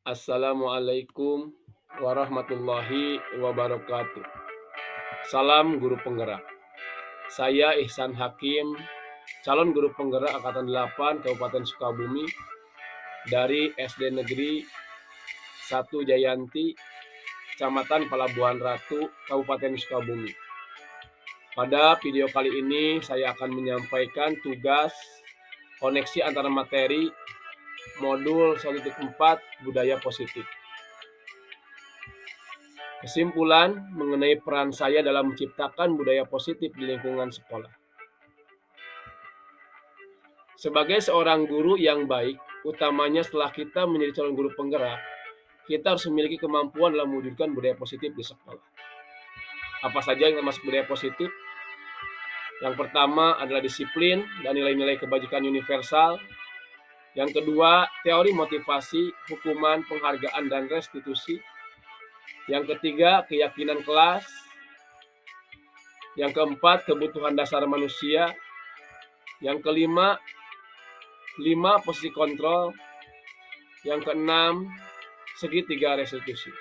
Assalamualaikum warahmatullahi wabarakatuh. Salam guru penggerak. Saya Ihsan Hakim, calon guru penggerak Angkatan 8 Kabupaten Sukabumi dari SD Negeri 1 Jayanti, Kecamatan Pelabuhan Ratu, Kabupaten Sukabumi. Pada video kali ini saya akan menyampaikan tugas koneksi antara materi modul 1.4 budaya positif. Kesimpulan mengenai peran saya dalam menciptakan budaya positif di lingkungan sekolah. Sebagai seorang guru yang baik, utamanya setelah kita menjadi calon guru penggerak, kita harus memiliki kemampuan dalam mewujudkan budaya positif di sekolah. Apa saja yang termasuk budaya positif? Yang pertama adalah disiplin dan nilai-nilai kebajikan universal. Yang kedua, teori motivasi, hukuman, penghargaan, dan restitusi. Yang ketiga, keyakinan kelas. Yang keempat, kebutuhan dasar manusia. Yang kelima, 5 posisi kontrol. Yang keenam, segitiga restitusi.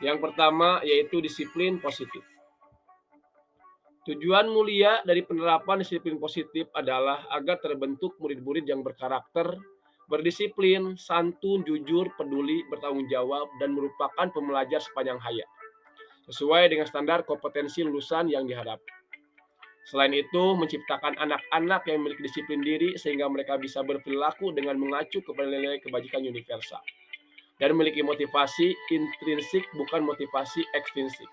Yang pertama yaitu disiplin positif. Tujuan mulia dari penerapan disiplin positif adalah agar terbentuk murid-murid yang berkarakter, berdisiplin, santun, jujur, peduli, bertanggung jawab, dan merupakan pembelajar sepanjang hayat, sesuai dengan standar kompetensi lulusan yang diharapkan. Selain itu, menciptakan anak-anak yang memiliki disiplin diri sehingga mereka bisa berperilaku dengan mengacu kepada nilai kebajikan universal dan memiliki motivasi intrinsik bukan motivasi ekstrinsik.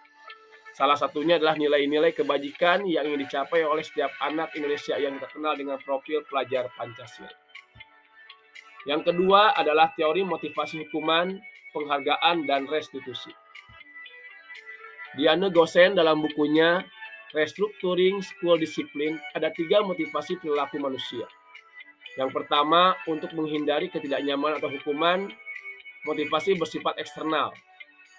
Salah satunya adalah nilai-nilai kebajikan yang ingin dicapai oleh setiap anak Indonesia yang terkenal dengan profil pelajar Pancasila. Yang kedua adalah teori motivasi hukuman, penghargaan, dan restitusi. Diane Gosen dalam bukunya Restructuring School Discipline ada 3 motivasi perilaku manusia. Yang pertama, untuk menghindari ketidaknyamanan atau hukuman, motivasi bersifat eksternal.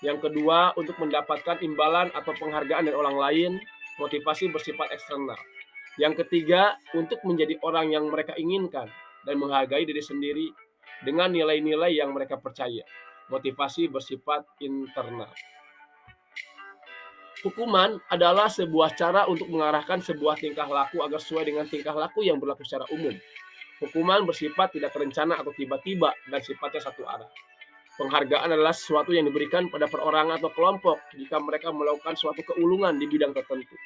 Yang kedua, untuk mendapatkan imbalan atau penghargaan dari orang lain, motivasi bersifat eksternal. Yang ketiga, untuk menjadi orang yang mereka inginkan dan menghargai diri sendiri dengan nilai-nilai yang mereka percaya, motivasi bersifat internal. Hukuman adalah sebuah cara untuk mengarahkan sebuah tingkah laku agar sesuai dengan tingkah laku yang berlaku secara umum. Hukuman bersifat tidak terencana atau tiba-tiba dan sifatnya satu arah. Penghargaan adalah sesuatu yang diberikan pada perorangan atau kelompok jika mereka melakukan suatu keulungan di bidang tertentu.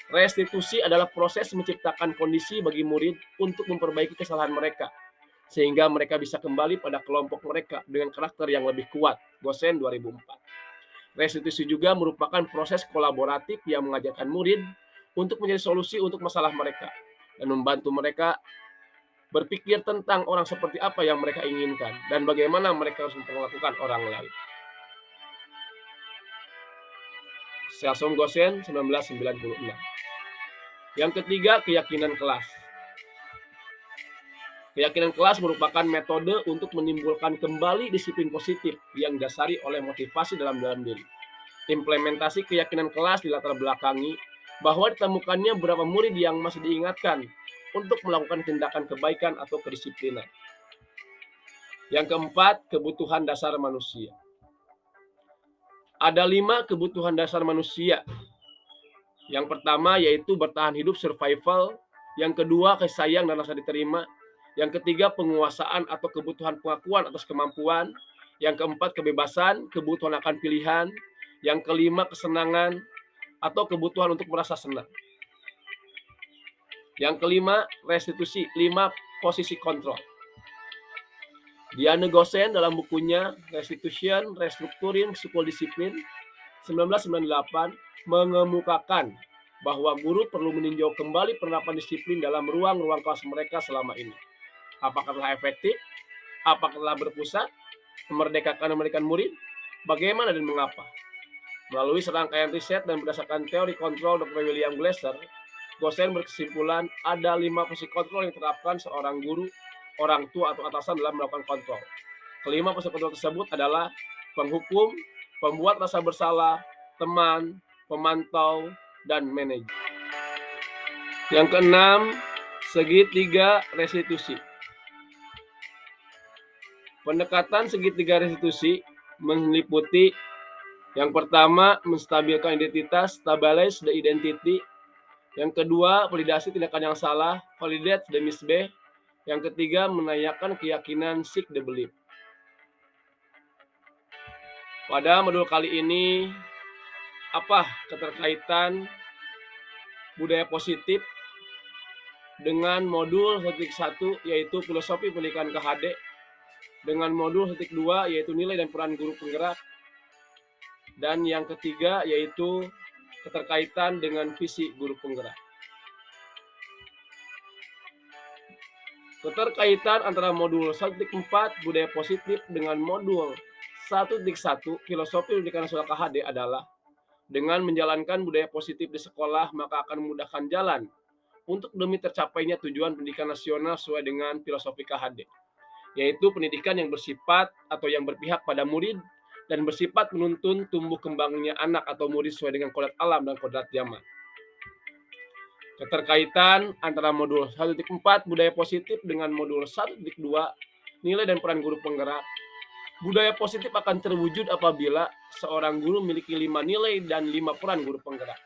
Restitusi adalah proses menciptakan kondisi bagi murid untuk memperbaiki kesalahan mereka, sehingga mereka bisa kembali pada kelompok mereka dengan karakter yang lebih kuat. Gosen 2004. Restitusi juga merupakan proses kolaboratif yang mengajarkan murid untuk mencari solusi untuk masalah mereka dan membantu mereka berpikir tentang orang seperti apa yang mereka inginkan dan bagaimana mereka harus memperlakukan orang lain. Selsom Gosen 1996. Yang ketiga, keyakinan kelas. Keyakinan kelas merupakan metode untuk menimbulkan kembali disiplin positif yang didasari oleh motivasi dalam diri. Implementasi keyakinan kelas dilatar belakangi bahwa ditemukannya beberapa murid yang masih diingatkan untuk melakukan tindakan kebaikan atau kedisiplinan. Yang keempat, kebutuhan dasar manusia. Ada 5 kebutuhan dasar manusia. Yang pertama yaitu bertahan hidup, survival. Yang kedua, kasih sayang dan rasa diterima. Yang ketiga, penguasaan atau kebutuhan pengakuan atas kemampuan. Yang keempat, kebebasan, kebutuhan akan pilihan. Yang kelima, kesenangan atau kebutuhan untuk merasa senang. Yang kelima, restitusi, 5 posisi kontrol. Diane Gosen dalam bukunya Restitution, Restructuring School Discipline 1998 mengemukakan bahwa guru perlu meninjau kembali penerapan disiplin dalam ruang-ruang kelas mereka selama ini. Apakah telah efektif? Apakah telah berpusat? Memerdekakan murid? Bagaimana dan mengapa? Melalui serangkaian riset dan berdasarkan teori kontrol Dr. William Glasser, Gosen berkesimpulan ada 5 posisi kontrol yang diterapkan seorang guru, orang tua atau atasan dalam melakukan kontrol. Kelima posisi kontrol tersebut adalah penghukum, pembuat rasa bersalah, teman, pemantau, dan manajer. Yang keenam, segitiga restitusi. Pendekatan segitiga restitusi meliputi yang pertama, menstabilkan identitas, stabilize the identity. Yang kedua, validasi tindakan yang salah, validate the misbeh. Yang ketiga, menanyakan keyakinan, seek the belief. Pada modul kali ini, apa keterkaitan budaya positif dengan modul 1.1 yaitu filosofi pendidikan KHD, dengan modul 1.2 yaitu nilai dan peran guru penggerak, dan yang ketiga yaitu keterkaitan dengan visi guru penggerak. Keterkaitan antara modul 1.4 budaya positif dengan modul 1.1 filosofi pendidikan nasional KHD adalah dengan menjalankan budaya positif di sekolah maka akan memudahkan jalan untuk demi tercapainya tujuan pendidikan nasional sesuai dengan filosofi KHD, yaitu pendidikan yang bersifat atau yang berpihak pada murid dan bersifat menuntun tumbuh kembangnya anak atau murid sesuai dengan kodrat alam dan kodrat zaman. Keterkaitan antara modul 1.4 budaya positif dengan modul 1.2 nilai dan peran guru penggerak. Budaya positif akan terwujud apabila seorang guru memiliki 5 nilai dan 5 peran guru penggerak.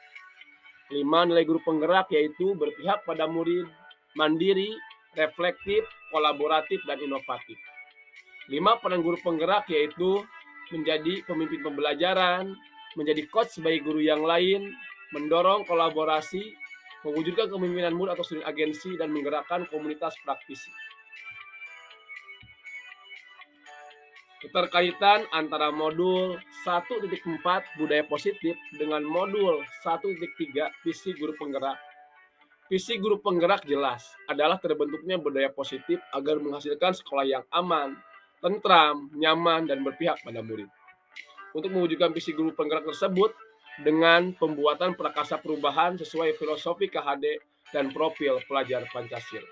5 nilai guru penggerak yaitu berpihak pada murid, mandiri, reflektif, kolaboratif, dan inovatif. 5 peran guru penggerak yaitu menjadi pemimpin pembelajaran, menjadi coach bagi guru yang lain, mendorong kolaborasi, mewujudkan kepemimpinan murid atau student agensi, dan menggerakkan komunitas praktisi. Keterkaitan antara modul 1.4 budaya positif dengan modul 1.3 visi guru penggerak. Visi guru penggerak jelas adalah terbentuknya budaya positif agar menghasilkan sekolah yang aman, tentram, nyaman, dan berpihak pada murid. Untuk mewujudkan visi guru penggerak tersebut dengan pembuatan prakarsa perubahan sesuai filosofi KHD dan profil pelajar Pancasila.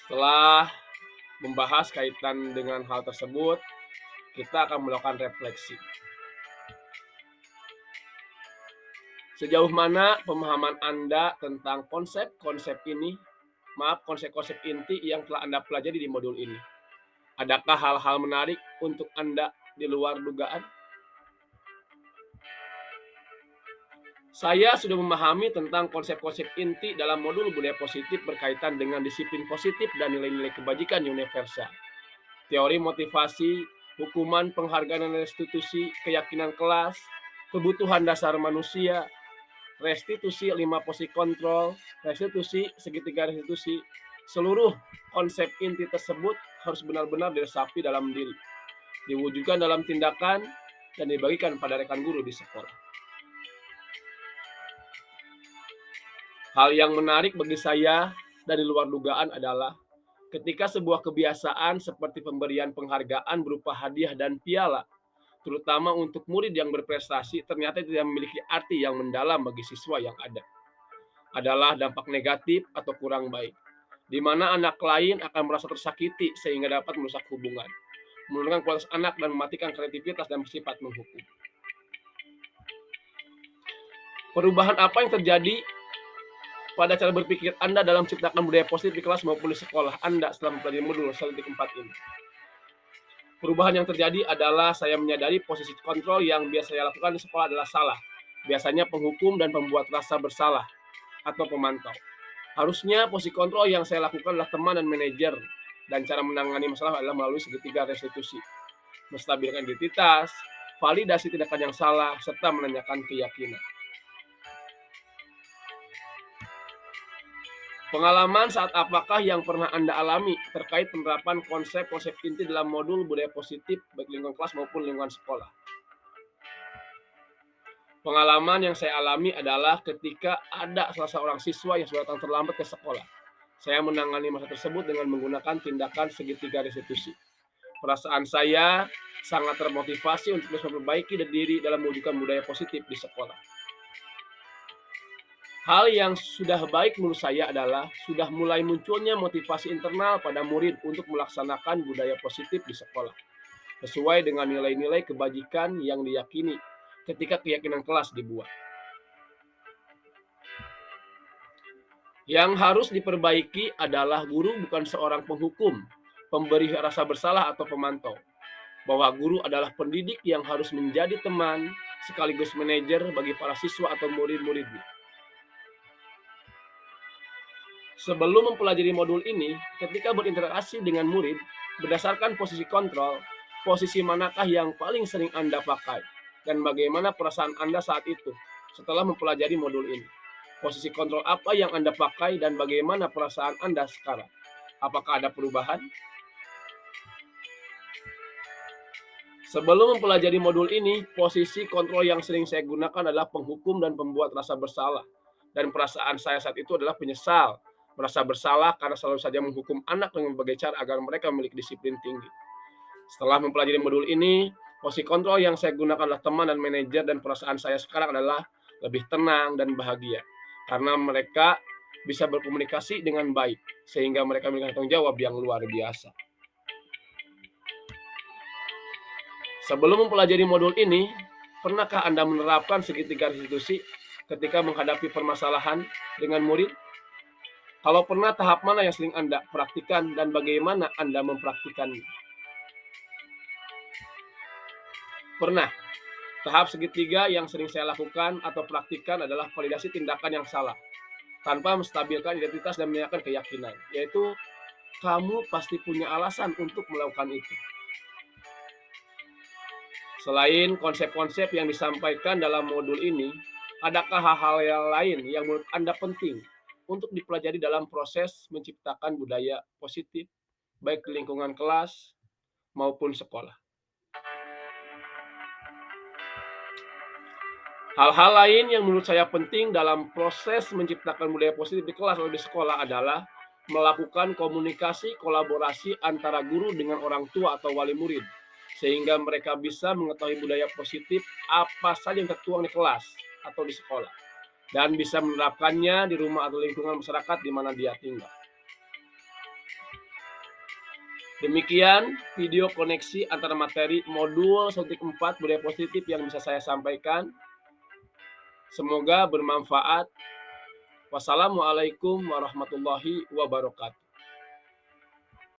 Setelah membahas kaitan dengan hal tersebut, kita akan melakukan refleksi. Sejauh mana pemahaman Anda tentang konsep-konsep inti yang telah Anda pelajari di modul ini? Adakah hal-hal menarik untuk Anda di luar dugaan? Saya sudah memahami tentang konsep-konsep inti dalam modul budaya positif berkaitan dengan disiplin positif dan nilai-nilai kebajikan universal. Teori motivasi, hukuman, penghargaan dan restitusi, keyakinan kelas, kebutuhan dasar manusia, restitusi 5 posisi kontrol, restitusi segitiga restitusi. Seluruh konsep inti tersebut harus benar-benar diresapi dalam diri, diwujudkan dalam tindakan, dan dibagikan pada rekan guru di sekolah. Hal yang menarik bagi saya dari luar dugaan adalah ketika sebuah kebiasaan seperti pemberian penghargaan berupa hadiah dan piala, terutama untuk murid yang berprestasi, ternyata tidak memiliki arti yang mendalam bagi siswa yang ada. Adalah dampak negatif atau kurang baik, di mana anak lain akan merasa tersakiti sehingga dapat merusak hubungan, menurunkan kualitas anak dan mematikan kreativitas dan bersifat menghukum. Perubahan apa yang terjadi pada cara berpikir Anda dalam menciptakan budaya positif di kelas maupun di sekolah Anda setelah mempelajari modul 1.4 ini? Perubahan yang terjadi adalah saya menyadari posisi kontrol yang biasa saya lakukan di sekolah adalah salah. Biasanya penghukum dan pembuat rasa bersalah atau pemantau. Harusnya posisi kontrol yang saya lakukan adalah teman dan manajer, dan cara menangani masalah adalah melalui segitiga restitusi, menstabilkan identitas, validasi tindakan yang salah, serta menanyakan keyakinan. Pengalaman saat apakah yang pernah Anda alami terkait penerapan konsep-konsep inti dalam modul budaya positif baik lingkungan kelas maupun lingkungan sekolah? Pengalaman yang saya alami adalah ketika ada salah seorang siswa yang sudah datang terlambat ke sekolah. Saya menangani masalah tersebut dengan menggunakan tindakan segitiga restitusi. Perasaan saya sangat termotivasi untuk terus memperbaiki diri dalam mewujudkan budaya positif di sekolah. Hal yang sudah baik menurut saya adalah sudah mulai munculnya motivasi internal pada murid untuk melaksanakan budaya positif di sekolah, sesuai dengan nilai-nilai kebajikan yang diyakini ketika keyakinan kelas dibuat. Yang harus diperbaiki adalah guru bukan seorang penghukum, pemberi rasa bersalah atau pemantau. Bahwa guru adalah pendidik yang harus menjadi teman sekaligus manajer bagi para siswa atau murid-muridnya. Sebelum mempelajari modul ini, ketika berinteraksi dengan murid, berdasarkan posisi kontrol, posisi manakah yang paling sering Anda pakai, dan bagaimana perasaan Anda saat itu setelah mempelajari modul ini. Posisi kontrol apa yang Anda pakai dan bagaimana perasaan Anda sekarang? Apakah ada perubahan? Sebelum mempelajari modul ini, posisi kontrol yang sering saya gunakan adalah penghukum dan pembuat rasa bersalah. Dan perasaan saya saat itu adalah penyesal, merasa bersalah karena selalu saja menghukum anak dengan berbagai cara agar mereka memiliki disiplin tinggi. Setelah mempelajari modul ini, posisi kontrol yang saya gunakan adalah teman dan manajer, dan perasaan saya sekarang adalah lebih tenang dan bahagia. Karena mereka bisa berkomunikasi dengan baik, sehingga mereka memiliki tanggung jawab yang luar biasa. Sebelum mempelajari modul ini, pernahkah Anda menerapkan segitiga restitusi ketika menghadapi permasalahan dengan murid? Kalau pernah, tahap mana yang sering Anda praktikkan dan bagaimana Anda mempraktikannya? Pernah. Tahap segitiga yang sering saya lakukan atau praktikkan adalah validasi tindakan yang salah, tanpa menstabilkan identitas dan menanyakan keyakinan, yaitu kamu pasti punya alasan untuk melakukan itu. Selain konsep-konsep yang disampaikan dalam modul ini, adakah hal-hal yang lain yang menurut Anda penting untuk dipelajari dalam proses menciptakan budaya positif, baik di lingkungan kelas maupun sekolah? Hal-hal lain yang menurut saya penting dalam proses menciptakan budaya positif di kelas atau di sekolah adalah melakukan komunikasi kolaborasi antara guru dengan orang tua atau wali murid, sehingga mereka bisa mengetahui budaya positif apa saja yang tertuang di kelas atau di sekolah, dan bisa menerapkannya di rumah atau lingkungan masyarakat di mana dia tinggal. Demikian video koneksi antara materi modul 1.4 budaya positif yang bisa saya sampaikan. Semoga bermanfaat. Wassalamualaikum warahmatullahi wabarakatuh.